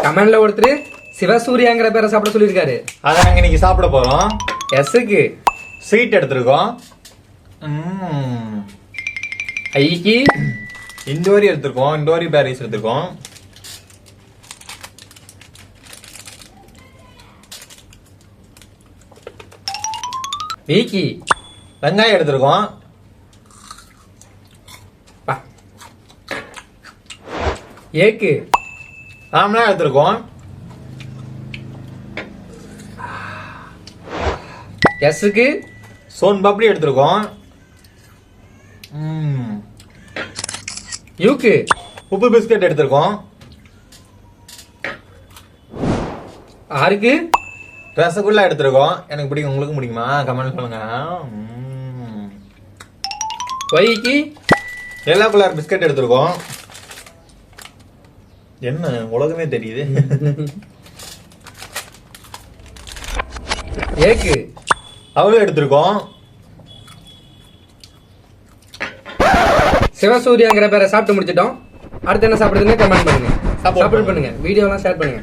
கமெண்ட்ல ஒருத்தர் சிவசூர்யாங்கிற பேரை சாப்பிட சொல்லியிருக்காரு. அதை நாங்க இன்னைக்கு சாப்பிட போறோம். எஸ்க்கு ஸ்வீட் எடுத்திருக்கோம். ஐக்கு இண்டோரி எடுத்திருக்கோம். இண்டோரி பேரிஸ் எடுத்திருக்கோம். வீக்கி வெங்காயம் எடுத்திருக்கோம். ஏக்கு ஆம்லாம் எடுத்திருக்கோம். எஸ்க்கு சோன் பப்டி எடுத்திருக்கோம். யூக்கு உப்பு பிஸ்கட் எடுத்திருக்கோம். ஆருக்கு ரசகுல்லா எடுத்திருக்கோம். எனக்கு பிடிக்கும், உங்களுக்கு பிடிக்குமா? கமெண்ட் சொல்லுங்க. ஒய்க்கு எல்லோ கலர் பிஸ்கட் எடுத்திருக்கோம். என்ன உலகமே தெரியுது. ஏக்கு அவ்வளோ எடுத்திருக்கோம். சிவசூர்யாங்கிற பேரை சாப்பிட்டு முடிச்சிட்டோம். அடுத்து என்ன சாப்பிடுறதுன்னு கமெண்ட் பண்ணுங்க. சப்போர்ட் பண்ணுங்க. வீடியோலாம் ஷேர் பண்ணுங்க.